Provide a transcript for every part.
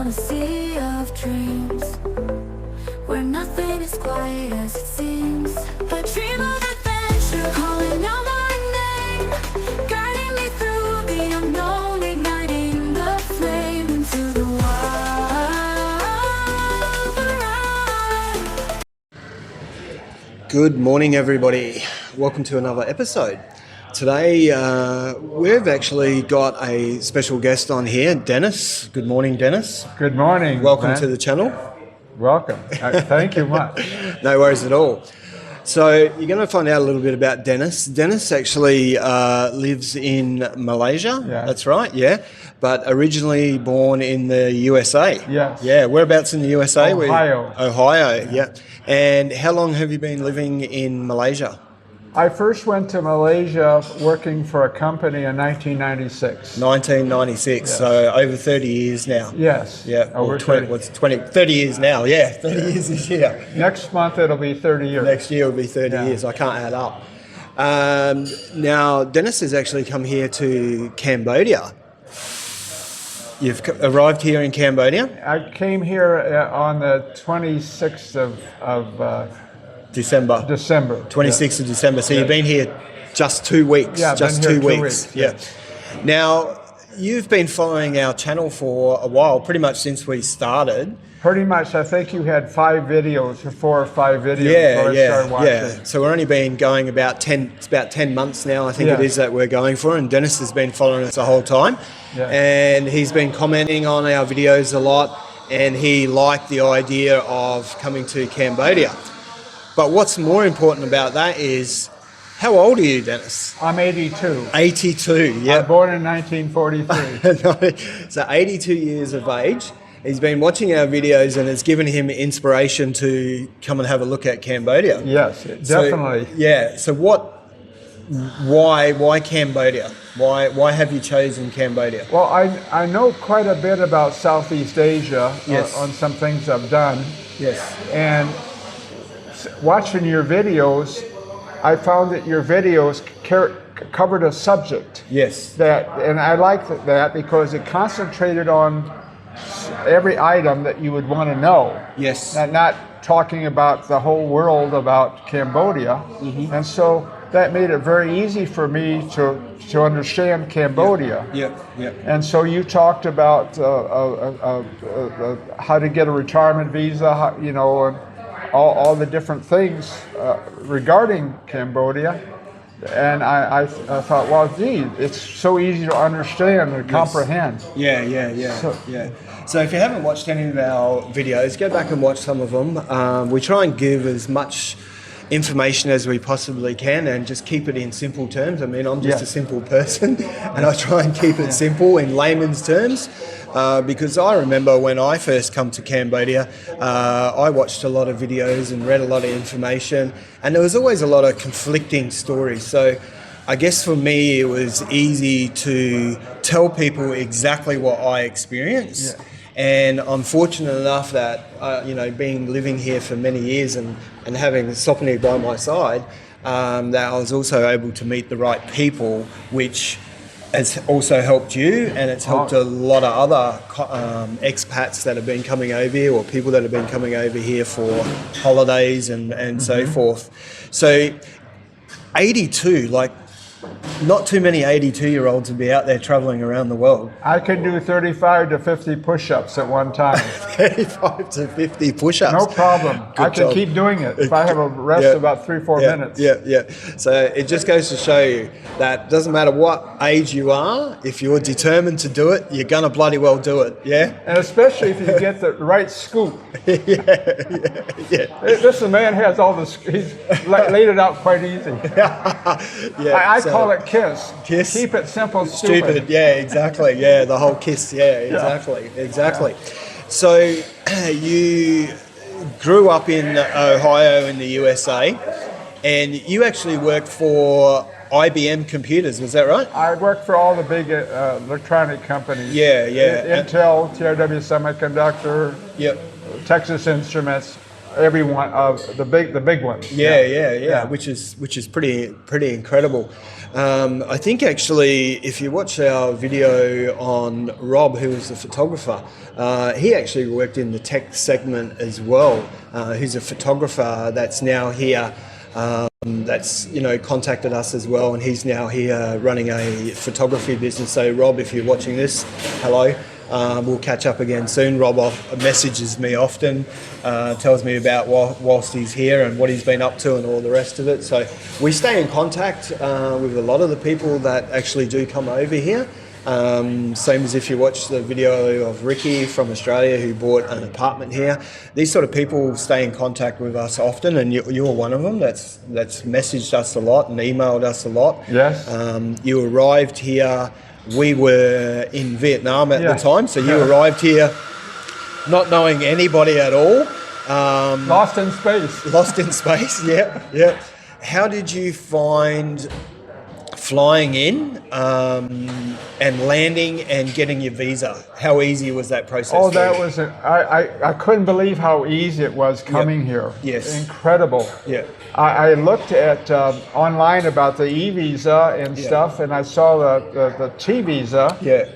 on a sea of dreams, where nothing is quite as it seems. A dream of adventure calling out my name, guiding me through the unknown, igniting the flame into the wild. Good morning, everybody. Welcome to another episode. Today, we've actually got a special guest on here, Dennis. Good morning, Dennis. Good morning. Welcome man. to the channel. Welcome. Thank you much. No worries at all. So you're going to find out a little bit about Dennis. Dennis actually lives in Malaysia. Yeah. That's right, yeah. But originally born in the USA. Yes. Yeah, whereabouts in the USA? Ohio. Ohio, yeah. And how long have you been living in Malaysia? I first went to Malaysia working for a company in 1996. 1996, Yes. so over 30 years now. Yes. Yeah, Over or 30 years now, yeah, 30 years this year. Next month it'll be 30 years. Next year will be 30 Yeah. years, I can't add up. Now, Dennis has actually come here to Cambodia. You've arrived here in Cambodia? I came here on the 26th of December. 26th of December, so you've been here just 2 weeks. Yeah, just been here 2 2 weeks. weeks, Yeah. yes. Now, you've been following our channel for a while, pretty much since we started. Pretty much, I think you had 4 or 5 videos before I started watching. Yeah. So we're only been going about 10 months now, I think it is, that we're going for, and Dennis has been following us the whole time. Yeah. And he's been commenting on our videos a lot, and he liked the idea of coming to Cambodia. But what's more important about that is, how old are you, Dennis? I'm 82. 82, I yeah. was born in 1943. So 82 years of age. He's been watching our videos and it's given him inspiration to come and have a look at Cambodia. Yes, definitely. So why Cambodia? Why have you chosen Cambodia? Well, I know quite a bit about Southeast Asia. Yes. On some things I've done. Yes. And watching your videos, I found that your videos covered a subject. Yes. And I liked that because it concentrated on every item that you would want to know. Yes. Not talking about the whole world about Cambodia. Mm-hmm. And so that made it very easy for me to understand Cambodia. Yeah. And so you talked about how to get a retirement visa, and all the different things regarding Cambodia. And I thought, well, gee, it's so easy to understand and comprehend. So if you haven't watched any of our videos, go back and watch some of them. We try and give as much information as we possibly can and just keep it in simple terms. I mean, I'm just a simple person and I try and keep it simple in layman's terms. Because I remember when I first come to Cambodia, I watched a lot of videos and read a lot of information, and there was always a lot of conflicting stories. So I guess for me, it was easy to tell people exactly what I experienced. Yeah. And I'm fortunate enough that, living here for many years and having Sophanny by my side, that I was also able to meet the right people, which has also helped you, and it's helped a lot of other expats that have been coming over here, or people that have been coming over here for holidays and so forth. So 82, not too many 82-year-olds would be out there traveling around the world. I could do 35 to 50 push-ups at one time. 35 to 50 push-ups. No problem. I can keep doing it if I have a rest of about 3-4 minutes. Yeah. So it just goes to show you that doesn't matter what age you are, if you're determined to do it, you're gonna bloody well do it. Yeah. And especially if you get the right scoop. Yeah. This man has all this. He's laid it out quite easy. I call it KISS. KISS. Keep it simple, stupid. Yeah, exactly. Yeah, the whole KISS. Yeah, exactly. So you grew up in Ohio in the USA, and you actually worked for IBM Computers, was that right? I worked for all the big electronic companies. Yeah. Intel, TRW Semiconductor, Yep. Texas Instruments. everyone of the big ones. Yeah. Which is pretty incredible. I think actually, if you watch our video on Rob, who is the photographer, he actually worked in the tech segment as well. Who's a photographer that's now here. That's contacted us as well, and he's now here running a photography business. So Rob, if you're watching this, hello. We'll catch up again soon. Rob messages me often, tells me about whilst he's here and what he's been up to and all the rest of it. So we stay in contact with a lot of the people that actually do come over here. Same as if you watch the video of Ricky from Australia who bought an apartment here. These sort of people stay in contact with us often, and you're one of them that's messaged us a lot and emailed us a lot. Yes. You arrived here. We were in Vietnam at the time, so you arrived here not knowing anybody at all. Lost in space. Lost in space, yeah. How did you find flying in and landing and getting your visa? How easy was that process? Oh, that was I couldn't believe how easy it was coming here. Yes. Incredible. Yeah. I looked at online about the e-visa and stuff, and I saw the T visa. Yeah.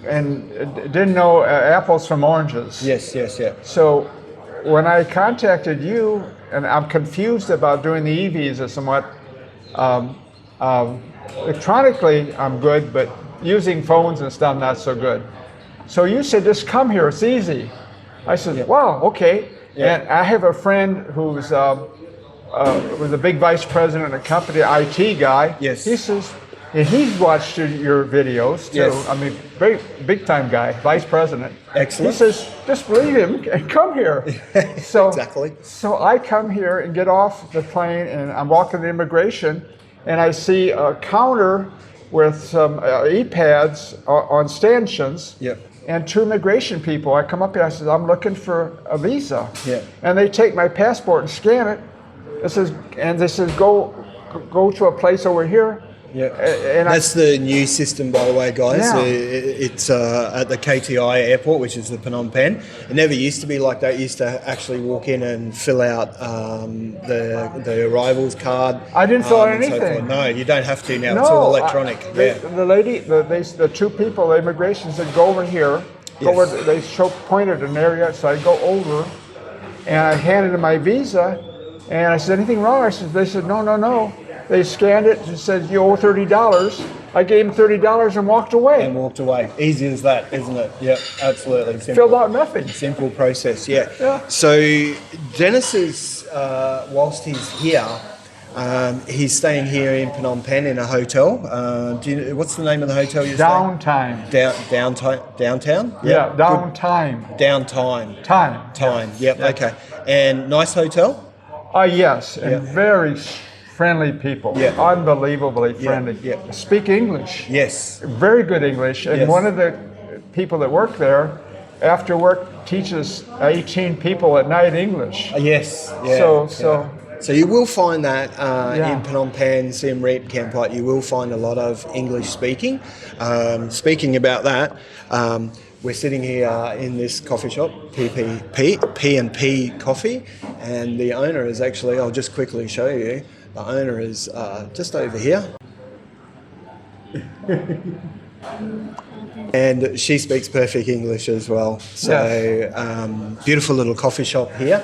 And didn't know apples from oranges. Yes. So when I contacted you, and I'm confused about doing the e-visa somewhat. Electronically, I'm good, but using phones and stuff, not so good. So you said, just come here, it's easy. I said, wow, okay. Yeah. And I have a friend who's was a big vice president of a company, IT guy. Yes. He says, and he's watched your videos too. Yes. I mean, very big time guy, vice president. Excellent. He says, just believe him and come here. So, exactly. So I come here and get off the plane, and I'm walking the immigration, and I see a counter with some e-pads on stanchions. Yep. And two immigration people. I come up here, I said, I'm looking for a visa. Yeah. And they take my passport and scan it. They says, go to a place over here. Yeah. And that's the new system, by the way, guys. Yeah. It's at the KTI airport, which is the Phnom Penh. It never used to be like that. You used to actually walk in and fill out the arrivals card. I didn't fill out and so anything. forth. No, you don't have to now. It's all electronic. The two people, the immigration said, go over here. Go over, they pointed an area, so I go over, and I handed them my visa, and I said, anything wrong? They said, no. They scanned it and said, you owe $30. I gave them $30 and walked away. Easy as that, isn't it? Yep, absolutely. Simple. Filled out nothing. Simple process, yeah. So Dennis is, whilst he's here, he's staying here in Phnom Penh in a hotel. What's the name of the hotel you're Downtime. Downtown? Yep. Yeah, downtime. Downtime. Time. Yep, okay. And nice hotel? Yes, and very friendly people. Yeah. Unbelievably friendly. Yeah. Speak English. Yes. Very good English. And one of the people that work there, after work, teaches 18 people at night English. Yes. So you will find that in Phnom Penh, Siem Reap, Cambodia, you will find a lot of English speaking. Speaking about that, we're sitting here in this coffee shop, P&P Coffee, and the owner is actually, I'll just quickly show you, the owner is just over here. And she speaks perfect English as well. So beautiful little coffee shop here.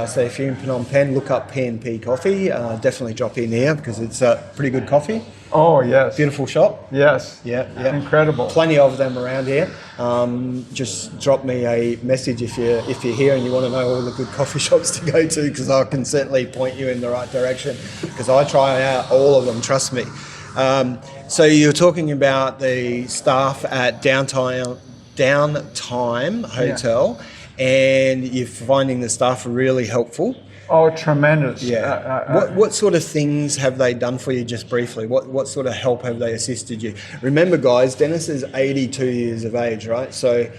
So if you're in Phnom Penh, look up P&P Coffee. Definitely drop in here because it's pretty good coffee. Oh, yes. Beautiful shop. Yes. Yeah. Incredible. Plenty of them around here. Just drop me a message if you're here and you want to know all the good coffee shops to go to, because I can certainly point you in the right direction, because I try out all of them, trust me. So you're talking about the staff at Downtime Hotel, and you're finding the staff really helpful. Oh, tremendous. Yeah. What sort of things have they done for you, just briefly? What sort of help have they assisted you? Remember, guys, Dennis is 82 years of age, right? So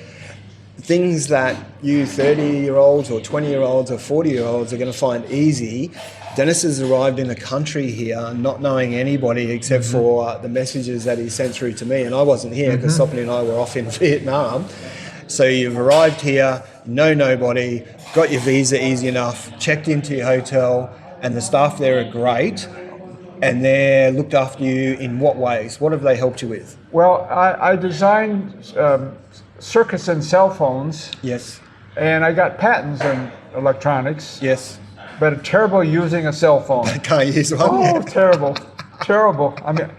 things that you 30-year-olds or 20-year-olds or 40-year-olds are going to find easy, Dennis has arrived in a country here not knowing anybody except for the messages that he sent through to me. And I wasn't here because Sophanny and I were off in Vietnam. So you've arrived here, nobody, got your visa easy enough, checked into your hotel, and the staff there are great, and they're looked after you in what ways? What have they helped you with? Well, I designed circuits and cell phones, Yes. and I got patents in electronics, Yes. but terrible using a cell phone. Can't use one. Oh, Yeah. terrible, terrible. I mean,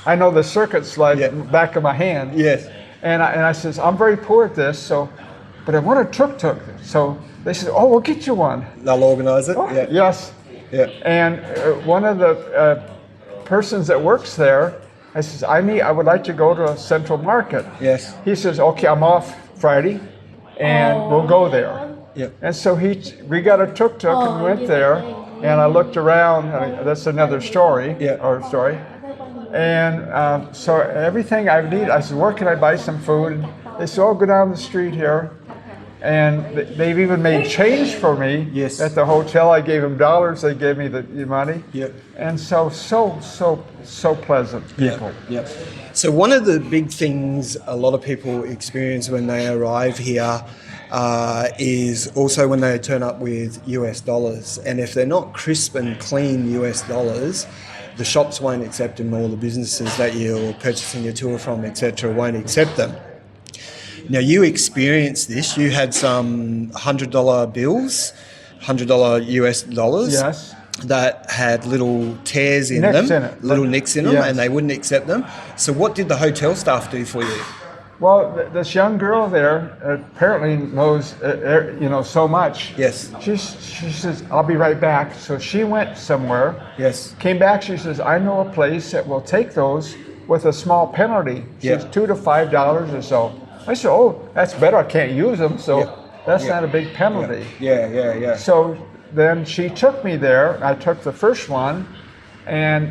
I know the circuits like Yeah. back of my hand. Yes. And I says, I'm very poor at this, but I want a tuk-tuk. So they said, oh, we'll get you one. They'll organise it. Oh, Yeah. yes. Yeah. And one of the persons that works there, I says, I would like to go to a central market. Yes. He says, okay, I'm off Friday, and we'll go there. Yeah. And so we got a tuk-tuk and went there, and I looked around. That's another story. Yeah. Or story. And so everything I need, I said, where can I buy some food? They said, oh, go down the street here. And they've even made change for me. Yes. At the hotel. I gave them dollars. They gave me the money. Yep. And so pleasant people. Yeah. So one of the big things a lot of people experience when they arrive here is also when they turn up with US dollars. And if they're not crisp and clean US dollars, the shops won't accept them, or the businesses that you're purchasing your tour from, etc., won't accept them. Now, you experienced this. You had some $100 bills, $100 US dollars. Yes. That had little tears in Nicks them, in it. little nicks in them, Yes. and they wouldn't accept them. So what did the hotel staff do for you? Well, this young girl there apparently knows, so much. Yes. She says, I'll be right back. So she went somewhere. Yes. Came back. She says, I know a place that will take those with a small penalty. She Yeah. says $2 to $5 or so. I said, oh, that's better. I can't use them, so Yeah. that's Yeah. not a big penalty. Yeah. So then she took me there. I took the first one, and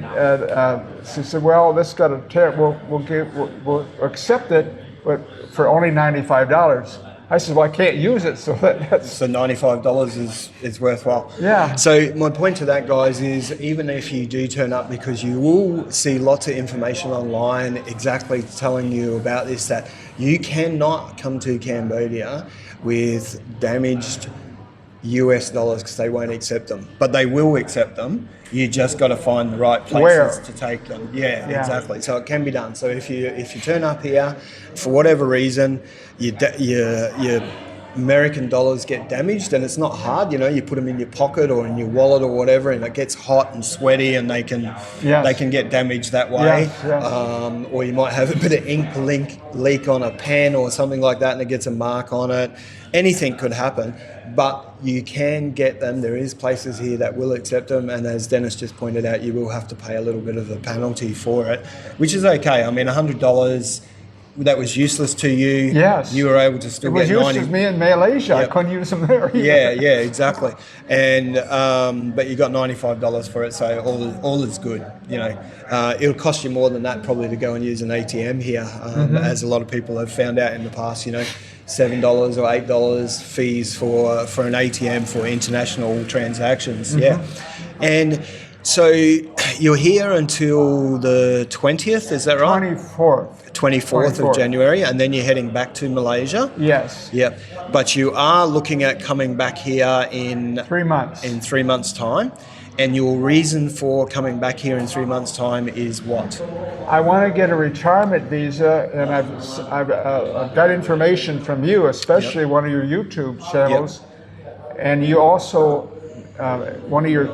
she said, "Well, this got a tear. We'll accept it, but for only $95." I said, "Well, I can't use it, so that's." So $95 is worthwhile. Yeah. So my point to that, guys, is even if you do turn up, because you will see lots of information online exactly telling you about this, that you cannot come to Cambodia with damaged US dollars, because they won't accept them. But they will accept them. You just got to find the right places Where? to take them. Yeah, Yeah. exactly. So it can be done. So if you turn up here, for whatever reason, your American dollars get damaged, and it's not hard. You put them in your pocket or in your wallet or whatever, and it gets hot and sweaty, and they can get damaged that way. Yes. Or you might have a bit of ink leak on a pen or something like that, and it gets a mark on it. Anything could happen, but you can get them. There is places here that will accept them, and as Dennis just pointed out, you will have to pay a little bit of a penalty for it, which is okay. I mean, $100 that was useless to you. Yes. You were able to still It was get used 90. to me in Malaysia. I Yep. couldn't use them there. Yeah, exactly. And but you got $95 for it, so all is good. It'll cost you more than that probably to go and use an ATM here, as a lot of people have found out in the past. $7 or $8 fees for an ATM for international transactions. Yeah, and so you're here until the 20th. Is that right? 24th. 24th of 24th. January, and then you're heading back to Malaysia. Yes. Yep. But you are looking at coming back here in 3 months. in 3 months' time. And your reason for coming back here in 3 months' time is what? I want to get a retirement visa, and I've got information from you, especially one of your YouTube channels, and you also one of your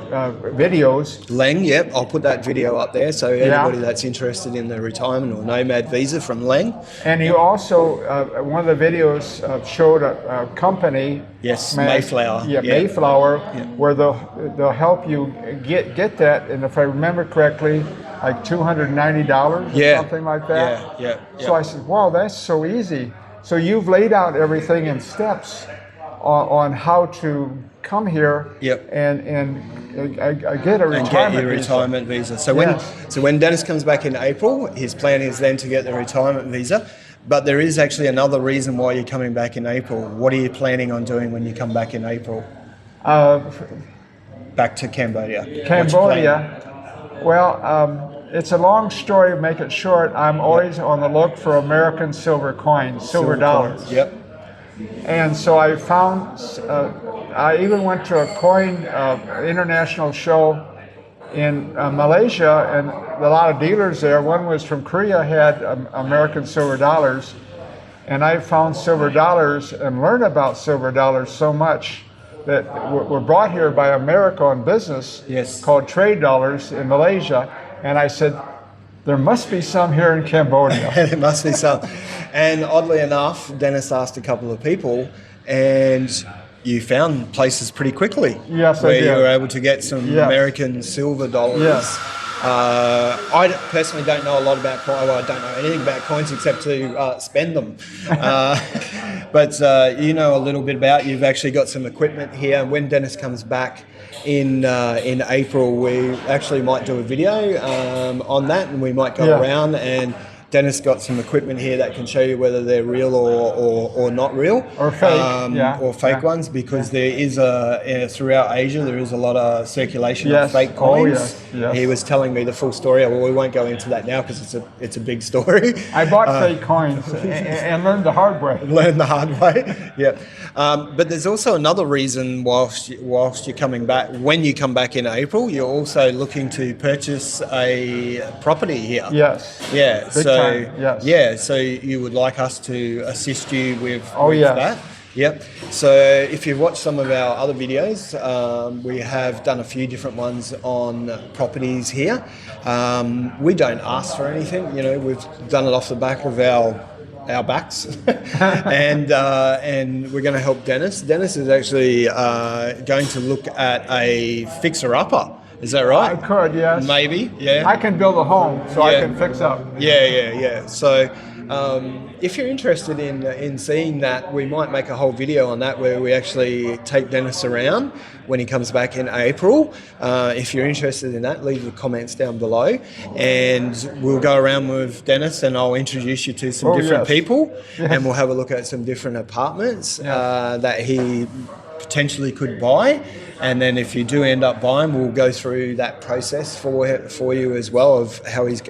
videos. Leng, yep. I'll put that video up there, so anybody that's interested in the retirement or nomad visa from Leng. And you also, one of the videos showed a company. Yes, Mayflower. Yeah, Mayflower, where they'll help you get that, and if I remember correctly, like $290 or something like that. Yeah. So I said, wow, that's so easy. So you've laid out everything in steps on how to come here and get a retirement visa. So when Dennis comes back in April, his plan is then to get the retirement visa. But there is actually another reason why you're coming back in April. What are you planning on doing when you come back in April? Back to Cambodia. Cambodia. Well, it's a long story. Make it short. I'm always on the look for American silver coins, silver dollars. Yep. And so I found, I even went to a coin international show in Malaysia, and a lot of dealers there. One was from Korea, had American silver dollars, and I found silver dollars and learned about silver dollars so much that were brought here by America on business, Yes. called trade dollars in Malaysia. And I said, there must be some here in Cambodia. There must be some. And oddly enough, Dennis asked a couple of people, and you found places pretty quickly. Yes, I where did. you were able to get some Yes. American silver dollars. Yes. I personally don't know a lot about coins. Well, I don't know anything about coins except to spend them. But you know a little bit about. You've actually got some equipment here. When Dennis comes back in April, we actually might do a video on that, and we might go Yeah. around and. Dennis got some equipment here that can show you whether they're real or not real, Or fake, or fake yeah. ones, because there is throughout Asia there is a lot of circulation Yes. of fake Oh, coins. yes, yes. He was telling me the full story. Well, we won't go into that now because it's a big story. I bought fake coins and learned the hard way. Learn the hard way. Yeah, but there's also another reason whilst you're coming back. When you come back in April, you're also looking to purchase a property here. Yes. Yeah. Big So time, yes. yeah. So you would like us to assist you with, Oh, with yes. that. Yep. So if you've watched some of our other videos, we have done a few different ones on properties here. We don't ask for anything. You know, we've done it off the back of our backs, and we're going to help Dennis. Dennis is actually going to look at a fixer-upper. Is that right? I could, yes. Maybe, yeah. I can build a home, so I Yeah. can fix up. Yeah. So if you're interested in seeing that, we might make a whole video on that where we actually take Dennis around when he comes back in April. If you're interested in that, leave the comments down below, and we'll go around with Dennis and I'll introduce you to some different yes. people, Yes. and we'll have a look at some different apartments that he potentially could buy. And then if you do end up buying, we'll go through that process for you as well of how he's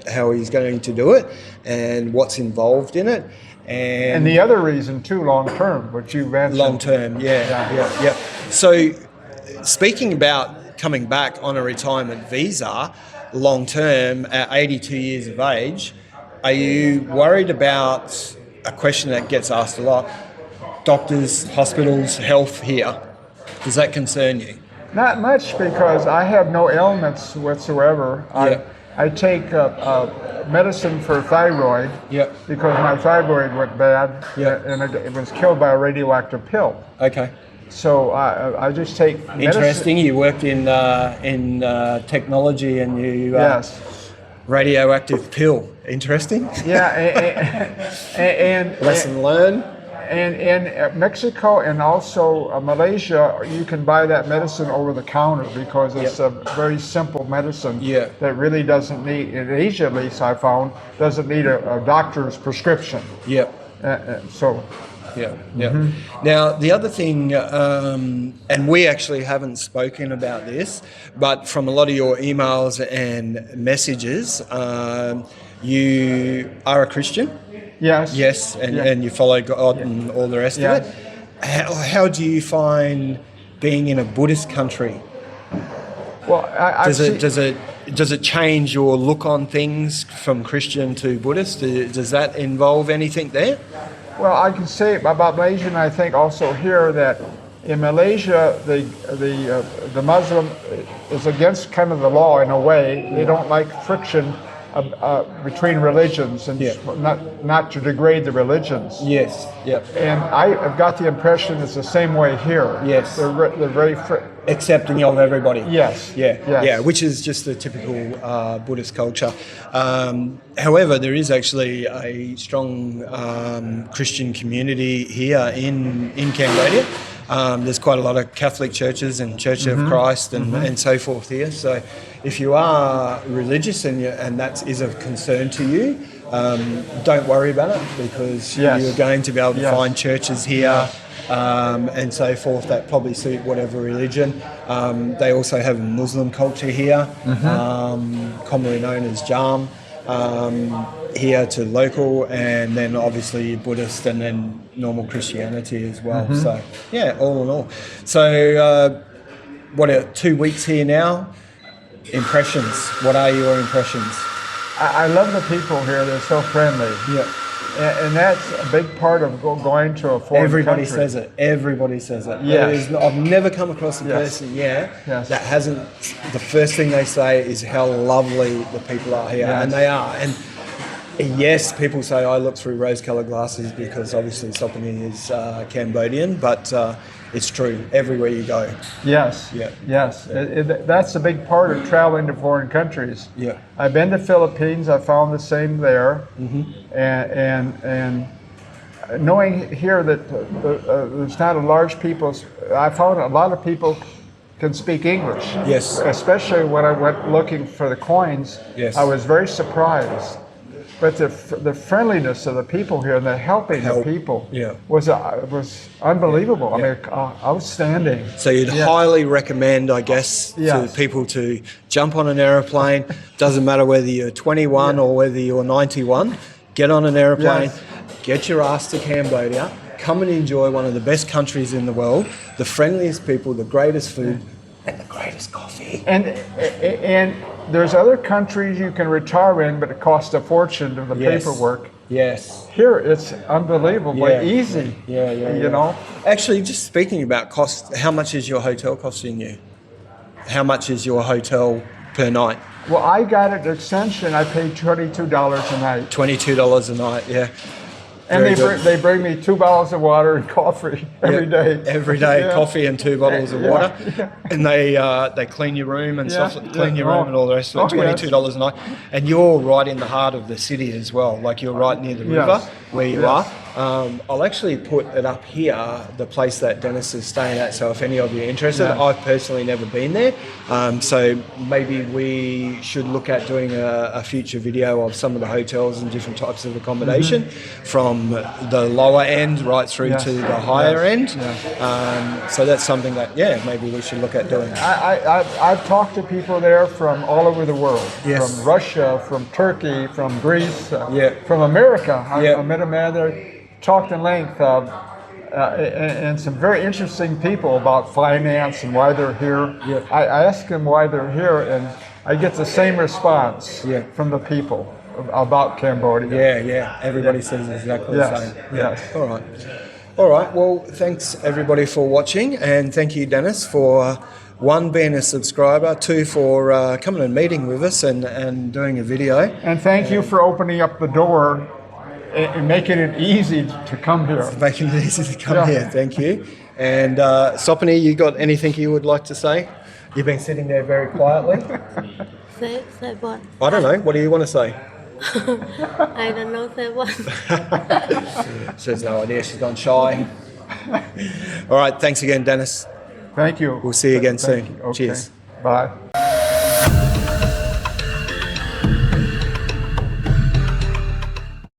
going to do it and what's involved in it. And the other reason too, long term, which you mentioned. long term, yeah. So speaking about coming back on a retirement visa, long term at 82 years of age, are you worried about a question that gets asked a lot? Doctors, hospitals, health here. Does that concern you? Not much, because I have no ailments whatsoever. Yeah. I take medicine for thyroid Yep. because my thyroid went bad, Yeah. and it was killed by a radioactive pill. Okay. So I just take medicine. Interesting. You worked in technology, and you Yes. radioactive pill. Interesting. Yeah, and Lesson learned. And in Mexico and also Malaysia, you can buy that medicine over the counter because it's a very simple medicine Yeah. that really doesn't need, in Asia at least I found, doesn't need a doctor's prescription. Yep. So, Yeah. Now, the other thing, and we actually haven't spoken about this, but from a lot of your emails and messages, you are a Christian. yes. Yes, and you follow God and all the rest Yeah. of it. How do you find being in a Buddhist country? Well, Does it change your look on things from Christian to Buddhist? Does that involve anything there? Well, I can say about Malaysia, and I think also here, that in Malaysia, the Muslim is against kind of the law in a way. They don't like friction between religions, and not to degrade the religions. Yes. Yep. And I've got the impression it's the same way here. Yes. They're very Accepting of everybody. Yes. Yeah, Yes. yeah, which is just the typical Buddhist culture. However, there is actually a strong Christian community here in Cambodia. There's quite a lot of Catholic churches and Church of Christ and so forth here. So if you are religious and that is of concern to you, don't worry about it, because you're going to be able to find churches here and so forth that probably suit whatever religion. They also have a Muslim culture here, commonly known as Jam, here to local, and then obviously Buddhist, and then normal Christianity as well. So yeah, all in all. So what are 2 weeks here now? Impressions. What are your impressions? I love the people here. They're so friendly. Yeah. And that's a big part of going to a foreign Everybody country. says it. Everybody says it. Yes. I've never come across a Yes. person yet Yes. that hasn't. The first thing they say is how lovely the people are here, Yes. and they are. And yes, people say I look through rose-colored glasses because obviously Sophanny is Cambodian, but it's true everywhere you go. Yes. Yeah. Yes. That's a big part of traveling to foreign countries. Yeah. I've been to Philippines. I found the same there. And knowing here that there's not a large people, I found a lot of people can speak English. Yes. Especially when I went looking for the coins. Yes. I was very surprised. But the friendliness of the people here and the helping the people Yeah. was unbelievable. I mean, outstanding. So you'd Yeah. highly recommend, I guess, Yes. to people to jump on an aeroplane. Doesn't matter whether you're 21 or whether you're 91. Get on an aeroplane, Yes. get your ass to Cambodia, come and enjoy one of the best countries in the world, the friendliest people, the greatest food, and the greatest coffee. And there's other countries you can retire in, but it costs a fortune to the Yes. paperwork. Yes. Here, it's unbelievably Yeah. easy. Yeah. You know. Actually, just speaking about cost, how much is your hotel costing you? How much is your hotel per night? Well, I got an extension. I paid $22 a night, $22 a night, yeah. and Very good. they bring me 2 bottles of water and coffee every day. Every day, Yeah. coffee and 2 bottles of Yeah, water, yeah. and they clean your room and stuff, Yeah, clean yeah. your room and all the rest of it. Oh, yes. $22 a night, and you're right in the heart of the city as well. Like you're right near the Yes. river where you Yes. are. I'll actually put it up here, the place that Dennis is staying at. So if any of you are interested, Yeah. I've personally never been there. So maybe we should look at doing a future video of some of the hotels and different types of accommodation from the lower end right through Yes. to the higher Yes. end. So that's something that, maybe we should look at doing. I've talked to people there from all over the world, Yes. from Russia, from Turkey, from Greece, Yeah. from America. Yeah. I met a man there, talked in length, and some very interesting people about finance and why they're here. Yeah. I ask them why they're here, and I get the same response Yeah. from the people about Cambodia. Yeah. Everybody says exactly Yes, the same. yes. All right. Well, thanks everybody for watching, and thank you, Dennis, for one, being a subscriber, two, for coming and meeting with us and doing a video. And thank you for opening up the door and making it easy to come here. Making it easy to come Yeah. here. Thank you. And Sophanny, you got anything you would like to say? You've been sitting there very quietly. Say what? I don't know. What do you want to say? I don't know say what. She has no idea. She's gone shy. All right. Thanks again, Dennis. Thank you. We'll see you again Thank soon. you. Okay. Cheers. Bye.